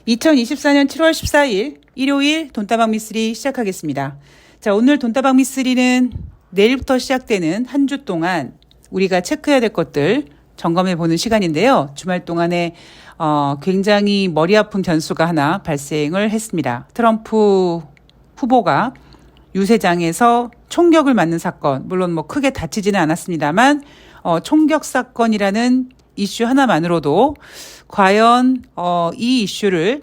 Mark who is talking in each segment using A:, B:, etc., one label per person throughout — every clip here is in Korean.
A: 2024년 7월 14일 일요일 돈다방 미쓰리 시작하겠습니다. 자, 오늘 돈다방 미쓰리는 내일부터 시작되는 한 주 동안 우리가 체크해야 될 것들 점검해 보는 시간인데요. 주말 동안에 굉장히 머리 아픈 변수가 하나 발생을 했습니다. 트럼프 후보가 유세장에서 총격을 맞는 사건, 물론 뭐 크게 다치지는 않았습니다만 총격 사건이라는 이슈 하나만으로도 과연 이 이슈를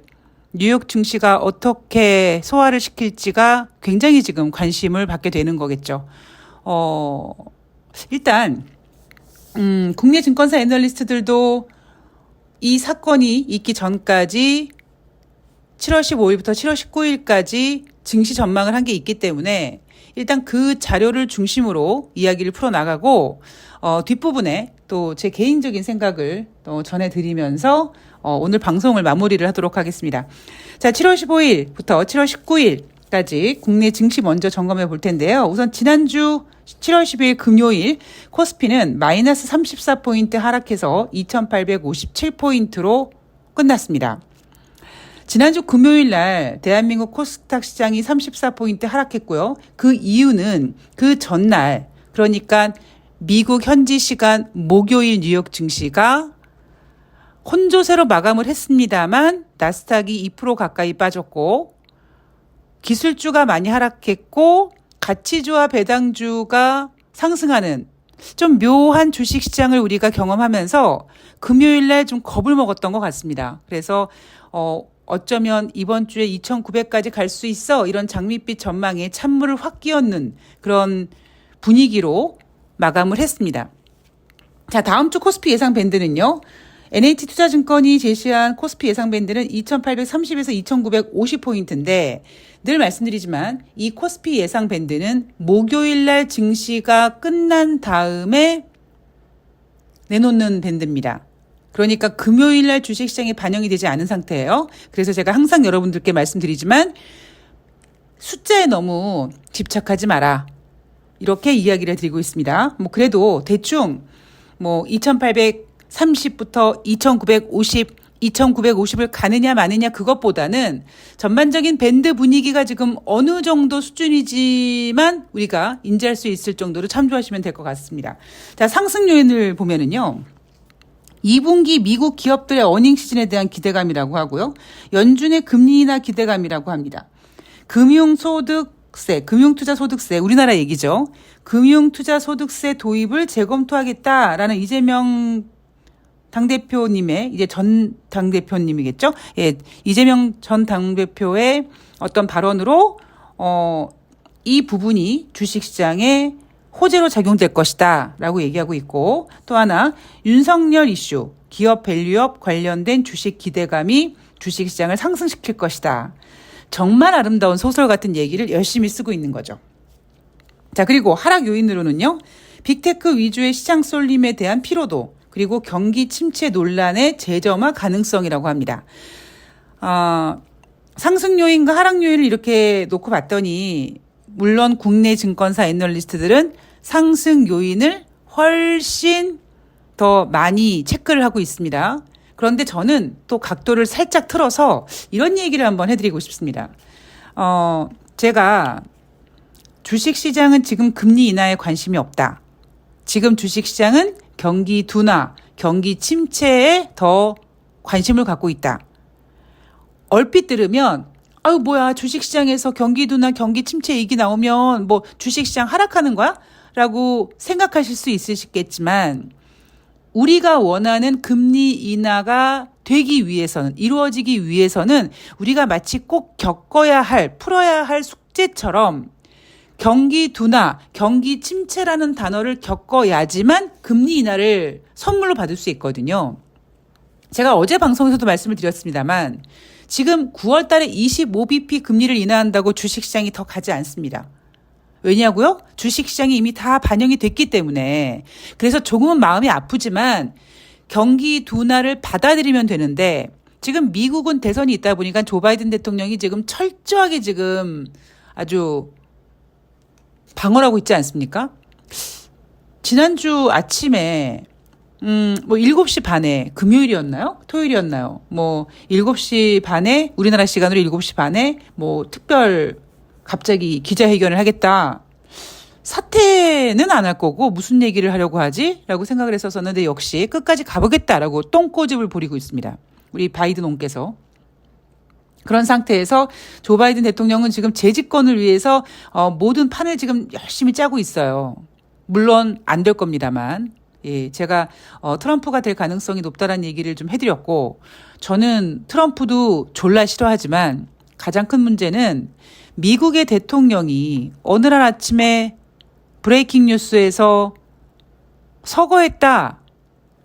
A: 뉴욕 증시가 어떻게 소화를 시킬지가 굉장히 지금 관심을 받게 되는 거겠죠. 일단 국내 증권사 애널리스트들도 이 사건이 있기 전까지 7월 15일부터 7월 19일까지 증시 전망을 한 게 있기 때문에 일단 그 자료를 중심으로 이야기를 풀어나가고 뒷부분에 또 제 개인적인 생각을 또 전해드리면서 오늘 방송을 마무리를 하도록 하겠습니다. 자, 7월 15일부터 7월 19일까지 국내 증시 먼저 점검해 볼 텐데요. 우선 지난주 7월 12일 금요일 코스피는 마이너스 34포인트 하락해서 2857포인트로 끝났습니다. 지난주 금요일 날 대한민국 코스닥 시장이 34포인트 하락했고요. 그 이유는 그 전날, 그러니까 미국 현지 시간 목요일 뉴욕 증시가 혼조세로 마감을 했습니다만 나스닥이 2% 가까이 빠졌고 기술주가 많이 하락했고 가치주와 배당주가 상승하는 좀 묘한 주식시장을 우리가 경험하면서 금요일 날 좀 겁을 먹었던 것 같습니다. 그래서 어쩌면 이번 주에 2,900까지 갈 수 있어, 이런 장밋빛 전망에 찬물을 확 끼얹는 그런 분위기로 마감을 했습니다. 자, 다음 주 코스피 예상 밴드는요. NH투자증권이 제시한 코스피 예상 밴드는 2,830에서 2,950포인트인데 늘 말씀드리지만 이 코스피 예상 밴드는 목요일 날 증시가 끝난 다음에 내놓는 밴드입니다. 그러니까 금요일 날 주식시장에 반영이 되지 않은 상태예요. 그래서 제가 항상 여러분들께 말씀드리지만 숫자에 너무 집착하지 마라, 이렇게 이야기를 드리고 있습니다. 뭐 그래도 대충 뭐 2,830부터 2,950, 2,950을 가느냐 마느냐 그것보다는 전반적인 밴드 분위기가 지금 어느 정도 수준이지만 우리가 인지할 수 있을 정도로 참조하시면 될 것 같습니다. 자, 상승 요인을 보면은요. 2분기 미국 기업들의 어닝 시즌에 대한 기대감이라고 하고요. 연준의 금리 인하 기대감이라고 합니다. 금융소득세, 금융투자소득세, 우리나라 얘기죠. 금융투자소득세 도입을 재검토하겠다라는 이재명 당대표님의, 이제 전 당대표님이겠죠. 예, 이재명 전 당대표의 어떤 발언으로 이 부분이 주식시장에 호재로 작용될 것이다 라고 얘기하고 있고, 또 하나 윤석열 이슈, 기업 밸류업 관련된 주식 기대감이 주식시장을 상승시킬 것이다. 정말 아름다운 소설 같은 얘기를 열심히 쓰고 있는 거죠. 자, 그리고 하락 요인으로는요. 빅테크 위주의 시장 쏠림에 대한 피로도, 그리고 경기 침체 논란의 재점화 가능성이라고 합니다. 상승 요인과 하락 요인을 이렇게 놓고 봤더니 물론 국내 증권사 애널리스트들은 상승 요인을 훨씬 더 많이 체크를 하고 있습니다. 그런데 저는 또 각도를 살짝 틀어서 이런 얘기를 한번 해드리고 싶습니다. 제가 주식시장은 지금 금리 인하에 관심이 없다. 지금 주식시장은 경기 둔화, 경기 침체에 더 관심을 갖고 있다. 얼핏 들으면 아유 뭐야, 주식시장에서 경기 둔화, 경기 침체 얘기 나오면 뭐 주식시장 하락하는 거야? 라고 생각하실 수 있으시겠지만 우리가 원하는 금리 인하가 되기 위해서는, 이루어지기 위해서는 우리가 마치 꼭 겪어야 할, 풀어야 할 숙제처럼 경기 둔화, 경기 침체라는 단어를 겪어야지만 금리 인하를 선물로 받을 수 있거든요. 제가 어제 방송에서도 말씀을 드렸습니다만 지금 9월 달에 25bp 금리를 인하한다고 주식시장이 더 가지 않습니다. 왜냐고요? 주식시장이 이미 다 반영이 됐기 때문에. 그래서 조금은 마음이 아프지만 경기 둔화를 받아들이면 되는데 지금 미국은 대선이 있다 보니까 조 바이든 대통령이 지금 철저하게 지금 아주 방어하고 있지 않습니까? 지난주 아침에 뭐 7시 반에 금요일이었나요? 토요일이었나요? 뭐 7시 반에 우리나라 시간으로 7시 반에 뭐 특별 갑자기 기자회견을 하겠다. 사퇴는 안 할 거고 무슨 얘기를 하려고 하지? 라고 생각을 했었었는데 역시 끝까지 가보겠다라고 똥꼬집을 부리고 있습니다. 우리 바이든 옹께서. 그런 상태에서 조 바이든 대통령은 지금 재집권을 위해서 모든 판을 지금 열심히 짜고 있어요. 물론 안 될 겁니다만. 예, 제가 트럼프가 될 가능성이 높다라는 얘기를 좀 해드렸고 저는 트럼프도 졸라 싫어하지만 가장 큰 문제는 미국의 대통령이 어느 날 아침에 브레이킹 뉴스에서 서거했다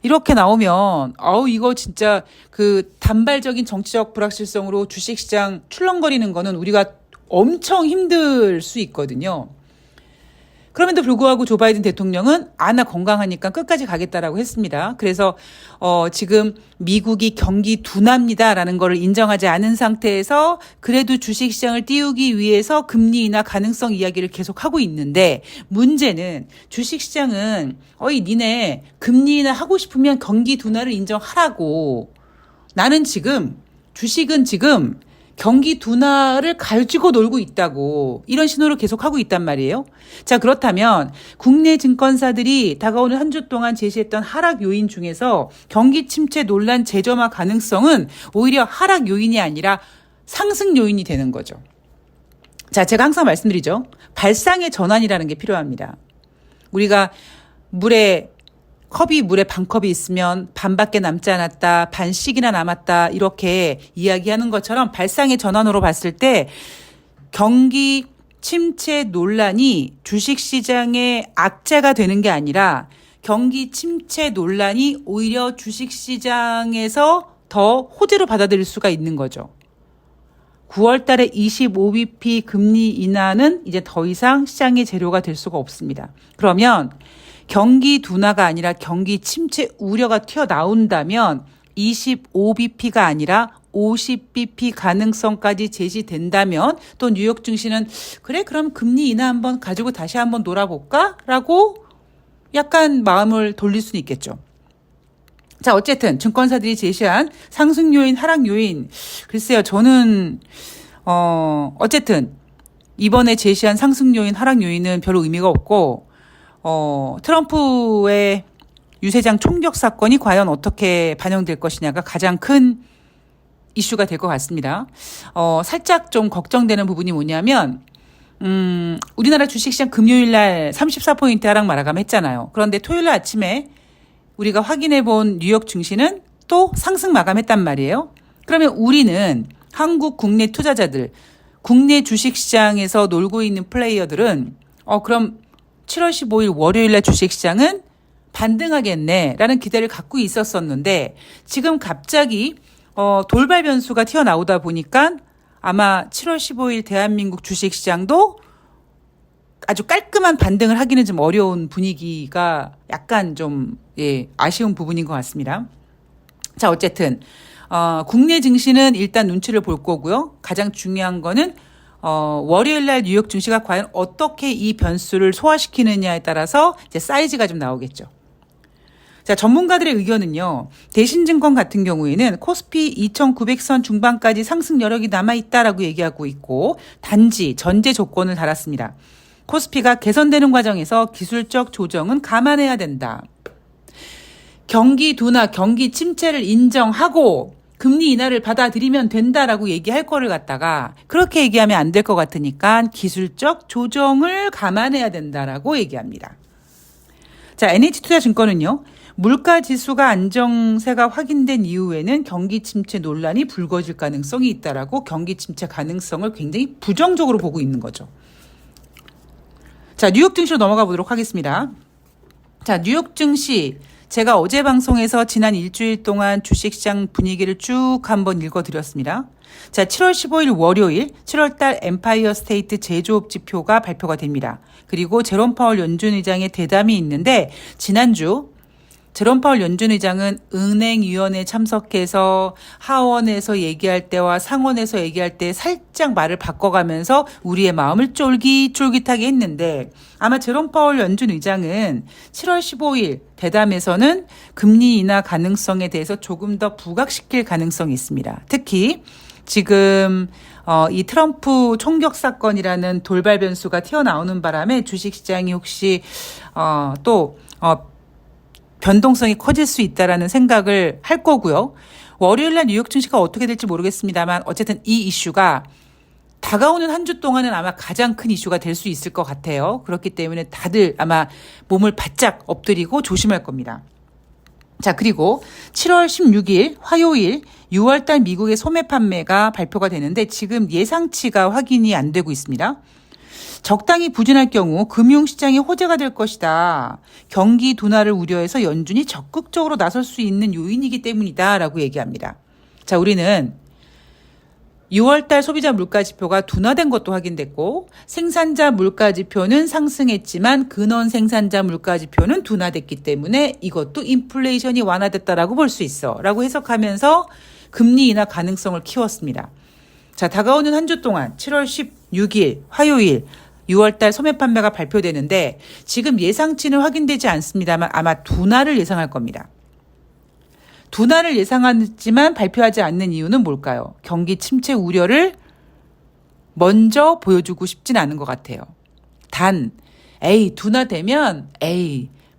A: 이렇게 나오면 이거 진짜 그 단발적인 정치적 불확실성으로 주식시장 출렁거리는 거는 우리가 엄청 힘들 수 있거든요. 그럼에도 불구하고 조 바이든 대통령은 나 건강하니까 끝까지 가겠다라고 했습니다. 그래서 지금 미국이 경기 둔화입니다라는 거를 인정하지 않은 상태에서 그래도 주식시장을 띄우기 위해서 금리 인하 가능성 이야기를 계속하고 있는데 문제는 주식시장은 니네 금리 인하 하고 싶으면 경기 둔화를 인정하라고. 나는 지금 주식은 지금 경기 둔화를 가지고 놀고 있다고 이런 신호를 계속하고 있단 말이에요. 자, 그렇다면 국내 증권사들이 다가오는 한 주 동안 제시했던 하락 요인 중에서 경기 침체 논란 재점화 가능성은 오히려 하락 요인이 아니라 상승 요인이 되는 거죠. 자, 제가 항상 말씀드리죠. 발상의 전환이라는 게 필요합니다. 우리가 물에 반컵이 있으면 반밖에 남지 않았다, 반씩이나 남았다 이렇게 이야기하는 것처럼 발상의 전환으로 봤을 때 경기 침체 논란이 주식시장의 악재가 되는 게 아니라 경기 침체 논란이 오히려 주식시장에서 더 호재로 받아들일 수가 있는 거죠. 9월 달에 25bp 금리 인하는 이제 더 이상 시장의 재료가 될 수가 없습니다. 그러면 경기 둔화가 아니라 경기 침체 우려가 튀어나온다면 25bp가 아니라 50bp 가능성까지 제시된다면 또 뉴욕 증시는 그래 그럼 금리 인하 한번 가지고 다시 한번 놀아볼까? 라고 약간 마음을 돌릴 수는 있겠죠. 자, 어쨌든 증권사들이 제시한 상승 요인, 하락 요인. 글쎄요, 저는 어쨌든 이번에 제시한 상승 요인, 하락 요인은 별로 의미가 없고 트럼프의 유세장 총격 사건이 과연 어떻게 반영될 것이냐가 가장 큰 이슈가 될 것 같습니다. 살짝 좀 걱정되는 부분이 뭐냐면 우리나라 주식시장 금요일 날 34포인트 하락 마감했잖아요. 그런데 토요일 날 아침에 우리가 확인해 본 뉴욕 증시는 또 상승 마감했단 말이에요. 그러면 우리는 한국 국내 투자자들, 국내 주식시장에서 놀고 있는 플레이어들은 그럼 7월 15일 월요일 날 주식시장은 반등하겠네라는 기대를 갖고 있었었는데 지금 갑자기 돌발 변수가 튀어나오다 보니까 아마 7월 15일 대한민국 주식시장도 아주 깔끔한 반등을 하기는 좀 어려운 분위기가 약간 좀 아쉬운 부분인 것 같습니다. 자, 어쨌든 국내 증시는 일단 눈치를 볼 거고요. 가장 중요한 거는 월요일 날 뉴욕 증시가 과연 어떻게 이 변수를 소화시키느냐에 따라서 이제 사이즈가 좀 나오겠죠. 자, 전문가들의 의견은요. 대신증권 같은 경우에는 코스피 2,900선 중반까지 상승 여력이 남아있다라고 얘기하고 있고 단지 전제 조건을 달았습니다. 코스피가 개선되는 과정에서 기술적 조정은 감안해야 된다. 경기 둔화, 경기 침체를 인정하고 금리 인하를 받아들이면 된다라고 얘기할 거를 갖다가 그렇게 얘기하면 안 될 것 같으니까 기술적 조정을 감안해야 된다라고 얘기합니다. 자, NH투자증권은요. 물가 지수가 안정세가 확인된 이후에는 경기 침체 논란이 불거질 가능성이 있다라고 경기 침체 가능성을 굉장히 부정적으로 보고 있는 거죠. 자, 뉴욕 증시로 넘어가 보도록 하겠습니다. 자, 뉴욕 증시 제가 어제 방송에서 지난 일주일 동안 주식시장 분위기를 쭉 한번 읽어드렸습니다. 자, 7월 15일 월요일 7월달 엠파이어 스테이트 제조업 지표가 발표가 됩니다. 그리고 제롬 파월 연준 의장의 대담이 있는데 지난주 제롬 파월 연준 의장은 은행위원회에 참석해서 하원에서 얘기할 때와 상원에서 얘기할 때 살짝 말을 바꿔가면서 우리의 마음을 쫄깃쫄깃하게 했는데 아마 제롬 파월 연준 의장은 7월 15일 대담에서는 금리 인하 가능성에 대해서 조금 더 부각시킬 가능성이 있습니다. 특히 지금 이 트럼프 총격 사건이라는 돌발 변수가 튀어나오는 바람에 주식시장이 혹시 또 변동성이 커질 수 있다라는 생각을 할 거고요. 월요일 날 뉴욕 증시가 어떻게 될지 모르겠습니다만 어쨌든 이 이슈가 다가오는 한 주 동안은 아마 가장 큰 이슈가 될 수 있을 것 같아요. 그렇기 때문에 다들 아마 몸을 바짝 엎드리고 조심할 겁니다. 자, 그리고 7월 16일 화요일 6월달 미국의 소매 판매가 발표가 되는데 지금 예상치가 확인이 안 되고 있습니다. 적당히 부진할 경우 금융시장이 호재가 될 것이다. 경기 둔화를 우려해서 연준이 적극적으로 나설 수 있는 요인이기 때문이다라고 얘기합니다. 자, 우리는 6월달 소비자 물가지표가 둔화된 것도 확인됐고 생산자 물가지표는 상승했지만 근원 생산자 물가지표는 둔화됐기 때문에 이것도 인플레이션이 완화됐다라고 볼 수 있어 라고 해석하면서 금리 인하 가능성을 키웠습니다. 자, 다가오는 한 주 동안 7월 16일 화요일 6월달 소매 판매가 발표되는데 지금 예상치는 확인되지 않습니다만 아마 둔화를 예상할 겁니다. 둔화를 예상하지만 발표하지 않는 이유는 뭘까요? 경기 침체 우려를 먼저 보여주고 싶진 않은 것 같아요. 단, 둔화되면,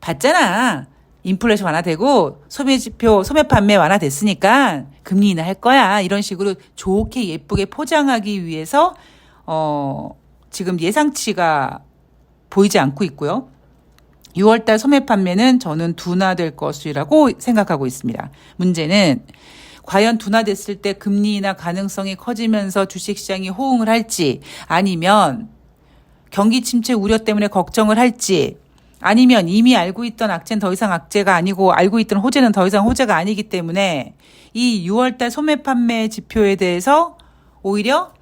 A: 봤잖아. 인플레이션 완화되고 소매지표, 소매 판매 완화됐으니까 금리 인하할 거야. 이런 식으로 좋게 예쁘게 포장하기 위해서 지금 예상치가 보이지 않고 있고요. 6월달 소매 판매는 저는 둔화될 것이라고 생각하고 있습니다. 문제는 과연 둔화됐을 때 금리 인하 가능성이 커지면서 주식시장이 호응을 할지 아니면 경기 침체 우려 때문에 걱정을 할지 아니면 이미 알고 있던 악재는 더 이상 악재가 아니고 알고 있던 호재는 더 이상 호재가 아니기 때문에 이 6월달 소매 판매 지표에 대해서 오히려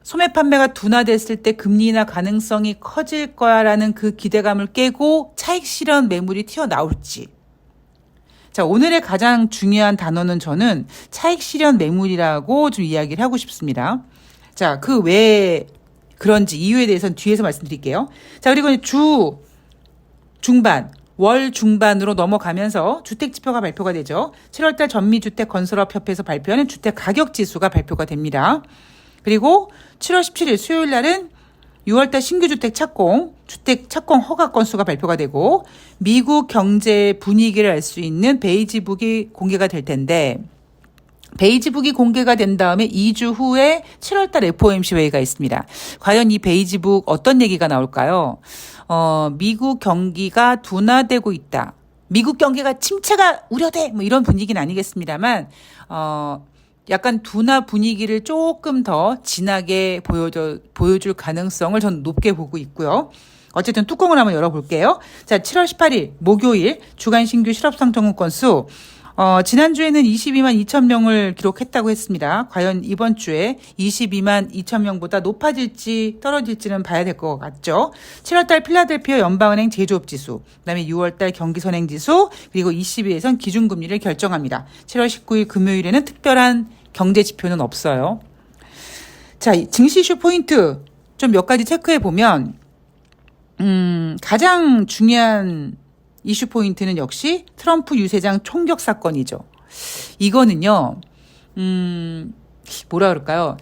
A: 소매 판매가 둔화됐을 때 금리 인하 가능성이 커질 거야라는 그 기대감을 깨고 차익 실현 매물이 튀어나올지. 자, 오늘의 가장 중요한 단어는 저는 차익 실현 매물이라고 좀 이야기를 하고 싶습니다. 자, 그 왜 그런지 이유에 대해서는 뒤에서 말씀드릴게요. 자, 그리고 주 중반, 월 중반으로 넘어가면서 주택지표가 발표가 되죠. 7월달 전미주택건설업협회에서 발표하는 주택가격지수가 발표가 됩니다. 그리고 7월 17일 수요일 날은 6월달 신규주택 착공, 주택 착공 허가 건수가 발표가 되고 미국 경제 분위기를 알 수 있는 베이지북이 공개가 될 텐데 베이지북이 공개가 된 다음에 2주 후에 7월달 FOMC 회의가 있습니다. 과연 이 베이지북 어떤 얘기가 나올까요? 미국 경기가 둔화되고 있다. 미국 경기가 침체가 우려돼. 뭐 이런 분위기는 아니겠습니다만 약간 둔화 분위기를 조금 더 진하게 보여줄 가능성을 저는 높게 보고 있고요. 어쨌든 뚜껑을 한번 열어볼게요. 자, 7월 18일 목요일 주간 신규 실업상정후 건수 지난주에는 22만 2천 명을 기록했다고 했습니다. 과연 이번 주에 22만 2천 명보다 높아질지 떨어질지는 봐야 될 것 같죠. 7월달 필라델피아 연방은행 제조업지수, 그다음에 6월달 경기선행지수, 그리고 20일에선 기준금리를 결정합니다. 7월 19일 금요일에는 특별한 경제지표는 없어요. 자, 증시 이슈 포인트 좀 몇 가지 체크해 보면 가장 중요한 이슈 포인트는 역시 트럼프 유세장 총격 사건이죠. 이거는요, 뭐라 그럴까요?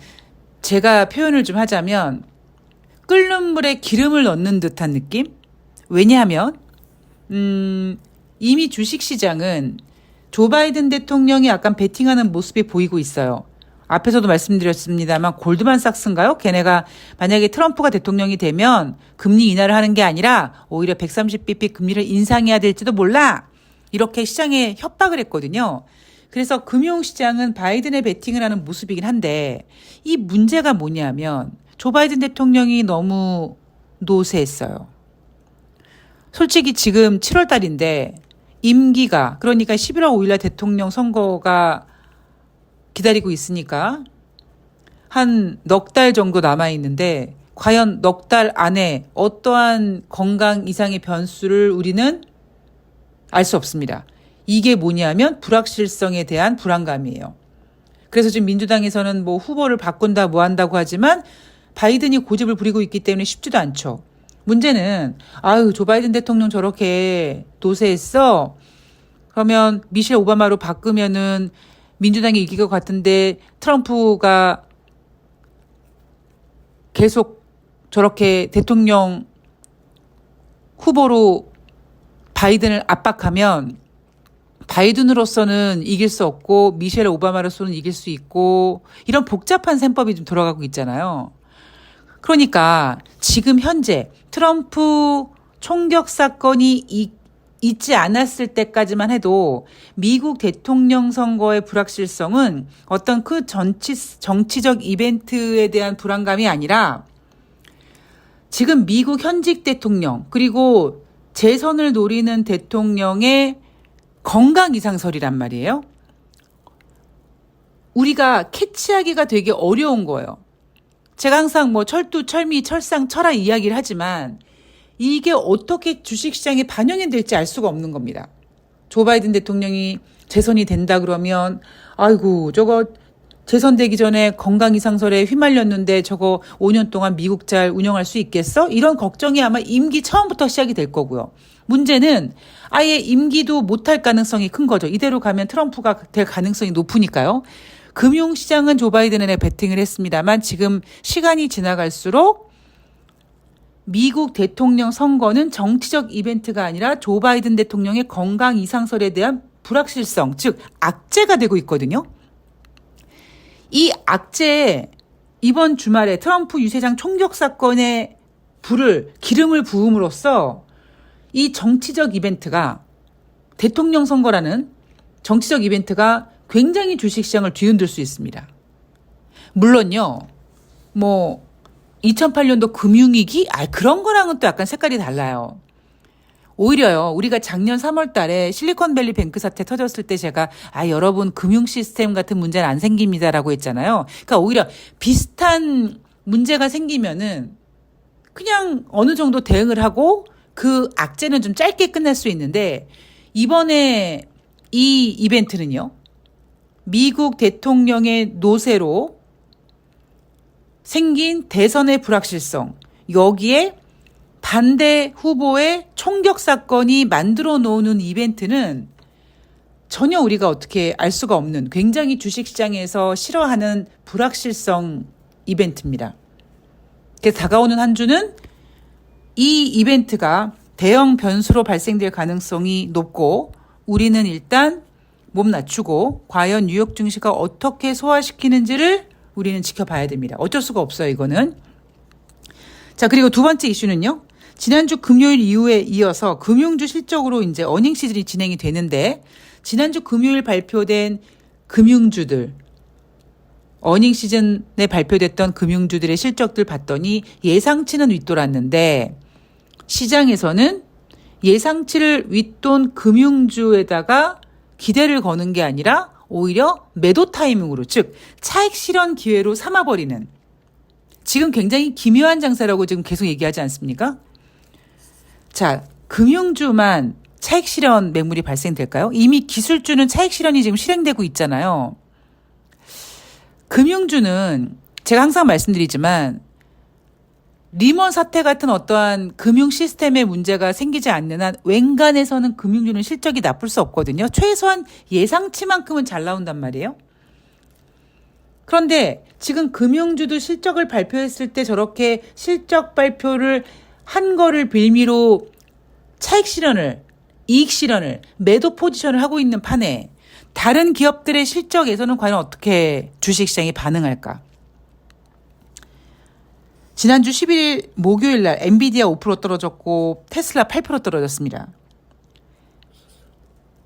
A: 제가 표현을 좀 하자면, 끓는 물에 기름을 넣는 듯한 느낌? 왜냐하면, 이미 주식시장은 조 바이든 대통령이 약간 베팅하는 모습이 보이고 있어요. 앞에서도 말씀드렸습니다만 골드만삭스인가요? 걔네가 만약에 트럼프가 대통령이 되면 금리 인하를 하는 게 아니라 오히려 130bp 금리를 인상해야 될지도 몰라. 이렇게 시장에 협박을 했거든요. 그래서 금융시장은 바이든의 베팅을 하는 모습이긴 한데 이 문제가 뭐냐면 조 바이든 대통령이 너무 노쇠했어요. 솔직히 지금 7월 달인데 임기가 그러니까 11월 5일 날 대통령 선거가 기다리고 있으니까 한 넉 달 정도 남아있는데 과연 넉 달 안에 어떠한 건강 이상의 변수를 우리는 알 수 없습니다. 이게 뭐냐면 불확실성에 대한 불안감이에요. 그래서 지금 민주당에서는 뭐 후보를 바꾼다 뭐 한다고 하지만 바이든이 고집을 부리고 있기 때문에 쉽지도 않죠. 문제는 아유 조 바이든 대통령 저렇게 노세했어. 그러면 미셸 오바마로 바꾸면은 민주당이 이길 것 같은데 트럼프가 계속 저렇게 대통령 후보로 바이든을 압박하면 바이든으로서는 이길 수 없고 미셸 오바마로서는 이길 수 있고 이런 복잡한 셈법이 좀 들어가고 있잖아요. 그러니까 지금 현재 트럼프 총격 사건이 있지 않았을 때까지만 해도 미국 대통령 선거의 불확실성은 어떤 그 정치적 이벤트에 대한 불안감이 아니라 지금 미국 현직 대통령 그리고 재선을 노리는 대통령의 건강 이상설이란 말이에요. 우리가 캐치하기가 되게 어려운 거예요. 제가 항상 뭐 철두, 철미, 철상, 철학 이야기를 하지만 이게 어떻게 주식시장에 반영이 될지 알 수가 없는 겁니다. 조 바이든 대통령이 재선이 된다 그러면 아이고 저거 재선되기 전에 건강 이상설에 휘말렸는데 저거 5년 동안 미국 잘 운영할 수 있겠어? 이런 걱정이 아마 임기 처음부터 시작이 될 거고요. 문제는 아예 임기도 못할 가능성이 큰 거죠. 이대로 가면 트럼프가 될 가능성이 높으니까요. 금융시장은 조 바이든에 베팅을 했습니다만 지금 시간이 지나갈수록 미국 대통령 선거는 정치적 이벤트가 아니라 조 바이든 대통령의 건강 이상설에 대한 불확실성, 즉 악재가 되고 있거든요. 이 악재에 이번 주말에 트럼프 유세장 총격 사건에 기름을 부음으로써 이 정치적 이벤트가 대통령 선거라는 정치적 이벤트가 굉장히 주식시장을 뒤흔들 수 있습니다. 물론요, 뭐 2008년도 금융위기? 그런 거랑은 또 약간 색깔이 달라요. 오히려요, 우리가 작년 3월 달에 실리콘밸리 뱅크 사태 터졌을 때 제가, 여러분, 금융 시스템 같은 문제는 안 생깁니다라고 했잖아요. 그러니까 오히려 비슷한 문제가 생기면은 그냥 어느 정도 대응을 하고 그 악재는 좀 짧게 끝날 수 있는데 이번에 이 이벤트는요, 미국 대통령의 노세로 생긴 대선의 불확실성, 여기에 반대 후보의 총격 사건이 만들어 놓는 이벤트는 전혀 우리가 어떻게 알 수가 없는 굉장히 주식시장에서 싫어하는 불확실성 이벤트입니다. 그래서 다가오는 한 주는 이 이벤트가 대형 변수로 발생될 가능성이 높고 우리는 일단 몸 낮추고 과연 뉴욕 증시가 어떻게 소화시키는지를 우리는 지켜봐야 됩니다. 어쩔 수가 없어요, 이거는. 자, 그리고 두 번째 이슈는요. 지난주 금요일 이후에 이어서 금융주 실적으로 이제 어닝 시즌이 진행이 되는데 지난주 금요일 발표된 금융주들, 어닝 시즌에 발표됐던 금융주들의 실적들 봤더니 예상치는 윗돌았는데 시장에서는 예상치를 윗돈 금융주에다가 기대를 거는 게 아니라 오히려 매도 타이밍으로, 즉 차익 실현 기회로 삼아버리는, 지금 굉장히 기묘한 장세라고 지금 계속 얘기하지 않습니까? 자, 금융주만 차익 실현 매물이 발생될까요? 이미 기술주는 차익 실현이 지금 실행되고 있잖아요. 금융주는 제가 항상 말씀드리지만 리먼 사태 같은 어떠한 금융 시스템의 문제가 생기지 않는 한 웬간해서는 금융주는 실적이 나쁠 수 없거든요. 최소한 예상치만큼은 잘 나온단 말이에요. 그런데 지금 금융주도 실적을 발표했을 때 저렇게 실적 발표를 한 거를 빌미로 차익 실현을, 이익 실현을, 매도 포지션을 하고 있는 판에 다른 기업들의 실적에서는 과연 어떻게 주식시장이 반응할까? 지난주 11일 목요일 날 엔비디아 5% 떨어졌고 테슬라 8% 떨어졌습니다.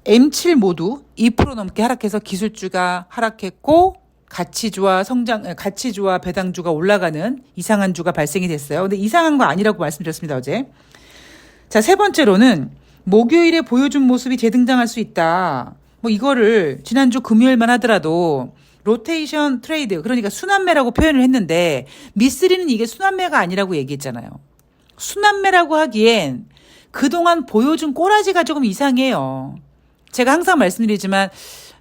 A: M7 모두 2% 넘게 하락해서 기술주가 하락했고 가치주와 배당주가 올라가는 이상한 주가 발생이 됐어요. 근데 이상한 거 아니라고 말씀드렸습니다, 어제. 자, 세 번째로는 목요일에 보여준 모습이 재등장할 수 있다. 뭐 이거를 지난주 금요일만 하더라도 로테이션 트레이드, 그러니까 순환매라고 표현을 했는데 미쓰리는 이게 순환매가 아니라고 얘기했잖아요. 순환매라고 하기엔 그동안 보여준 꼬라지가 조금 이상해요. 제가 항상 말씀드리지만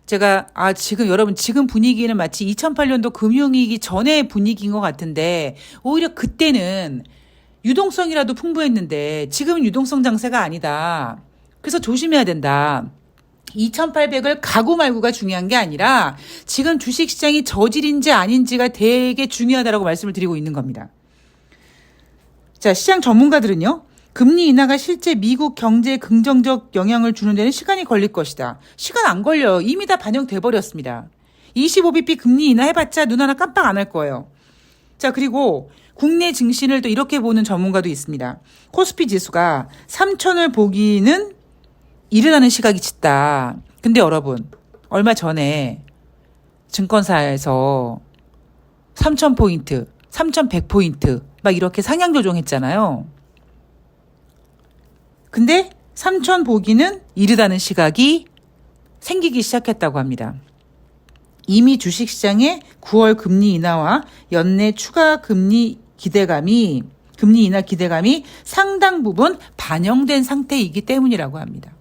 A: 제가 지금 분위기는 마치 2008년도 금융위기 전의 분위기인 것 같은데 오히려 그때는 유동성이라도 풍부했는데 지금은 유동성 장세가 아니다. 그래서 조심해야 된다. 2,800을 가고 말고가 중요한 게 아니라 지금 주식시장이 저질인지 아닌지가 되게 중요하다고 말씀을 드리고 있는 겁니다. 자, 시장 전문가들은요. 금리 인하가 실제 미국 경제에 긍정적 영향을 주는 데는 시간이 걸릴 것이다. 시간 안 걸려요. 이미 다 반영돼 버렸습니다. 25bp 금리 인하 해봤자 눈 하나 깜빡 안 할 거예요. 자, 그리고 국내 증시를 또 이렇게 보는 전문가도 있습니다. 코스피 지수가 3,000을 보기는 이르다는 시각이 짙다. 근데 여러분, 얼마 전에 증권사에서 3,000포인트, 3,100포인트 막 이렇게 상향 조정했잖아요. 근데 3,000 보기는 이르다는 시각이 생기기 시작했다고 합니다. 이미 주식시장의 9월 금리 인하와 연내 추가 금리 인하 기대감이 상당 부분 반영된 상태이기 때문이라고 합니다.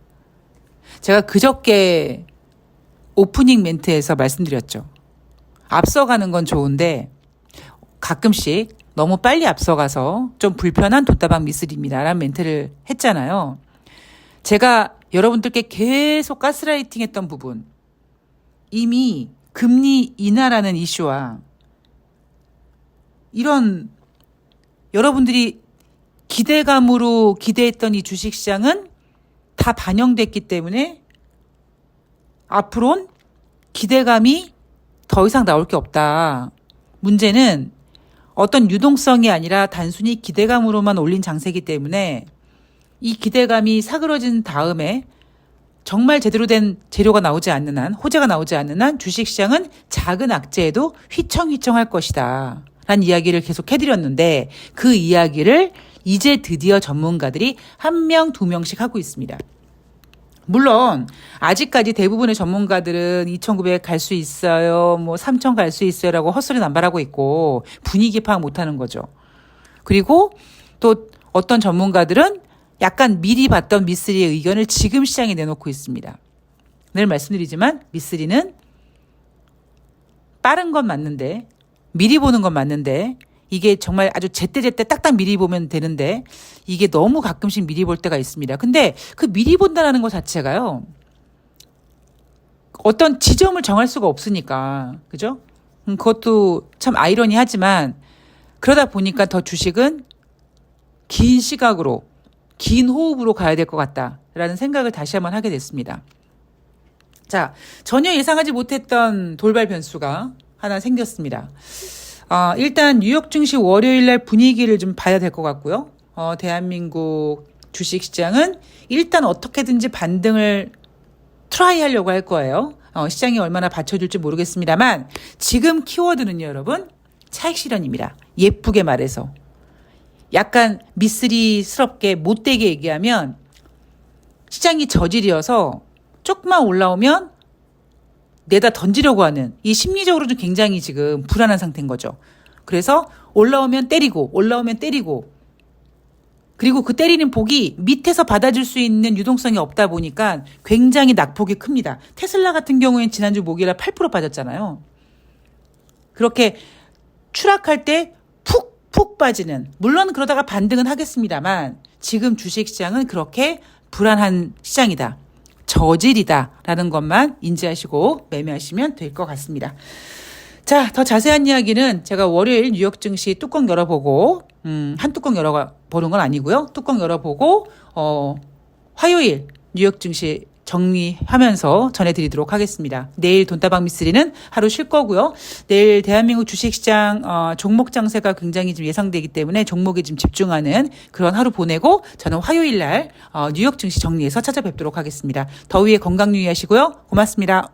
A: 제가 그저께 오프닝 멘트에서 말씀드렸죠. 앞서가는 건 좋은데 가끔씩 너무 빨리 앞서가서 좀 불편한 돈다방 미스입니다라는 멘트를 했잖아요. 제가 여러분들께 계속 가스라이팅 했던 부분, 이미 금리 인하라는 이슈와 이런 여러분들이 기대감으로 기대했던 이 주식시장은 다 반영됐기 때문에 앞으로는 기대감이 더 이상 나올 게 없다. 문제는 어떤 유동성이 아니라 단순히 기대감으로만 올린 장세이기 때문에 이 기대감이 사그러진 다음에 정말 제대로 된 재료가 나오지 않는 한, 호재가 나오지 않는 한 주식시장은 작은 악재에도 휘청휘청할 것이다. 라는 이야기를 계속 해드렸는데 그 이야기를 이제 드디어 전문가들이 1명, 2명씩 하고 있습니다. 물론 아직까지 대부분의 전문가들은 2,900 갈 수 있어요, 3,000 갈 수 있어요라고 헛소리 남발하고 있고 분위기 파악 못하는 거죠. 그리고 또 어떤 전문가들은 약간 미리 봤던 미쓰리의 의견을 지금 시장에 내놓고 있습니다. 늘 말씀드리지만 미쓰리는 빠른 건 맞는데 미리 보는 건 맞는데 이게 정말 아주 제때제때 딱딱 미리 보면 되는데 이게 너무 가끔씩 미리 볼 때가 있습니다. 근데 그 미리 본다는 것 자체가요. 어떤 지점을 정할 수가 없으니까. 그죠? 그것도 참 아이러니하지만 그러다 보니까 더 주식은 긴 시각으로 긴 호흡으로 가야 될 것 같다라는 생각을 다시 한번 하게 됐습니다. 자, 전혀 예상하지 못했던 돌발 변수가 하나 생겼습니다. 일단 뉴욕 증시 월요일 날 분위기를 좀 봐야 될 것 같고요. 대한민국 주식시장은 일단 어떻게든지 반등을 트라이 하려고 할 거예요. 시장이 얼마나 받쳐줄지 모르겠습니다만 지금 키워드는요, 여러분. 차익 실현입니다. 예쁘게 말해서. 약간 미쓰리스럽게 못되게 얘기하면 시장이 저질이어서 조금만 올라오면 내다 던지려고 하는 이 심리적으로 좀 굉장히 지금 불안한 상태인 거죠. 그래서 올라오면 때리고 그리고 그 때리는 폭이 밑에서 받아줄 수 있는 유동성이 없다 보니까 굉장히 낙폭이 큽니다. 테슬라 같은 경우에는 지난주 목요일에 8% 빠졌잖아요. 그렇게 추락할 때 푹 빠지는, 물론 그러다가 반등은 하겠습니다만 지금 주식시장은 그렇게 불안한 시장이다. 저질이다라는 것만 인지하시고 매매하시면 될 것 같습니다. 자, 더 자세한 이야기는 제가 월요일 뉴욕 증시 뚜껑 열어보고 한 뚜껑 열어보는 건 아니고요. 뚜껑 열어보고 화요일 뉴욕 증시 정리하면서 전해드리도록 하겠습니다. 내일 돈다방 미쓰리는 하루 쉴 거고요. 내일 대한민국 주식시장 종목 장세가 굉장히 좀 예상되기 때문에 종목에 좀 집중하는 그런 하루 보내고 저는 화요일 날 뉴욕 증시 정리해서 찾아뵙도록 하겠습니다. 더위에 건강 유의하시고요. 고맙습니다.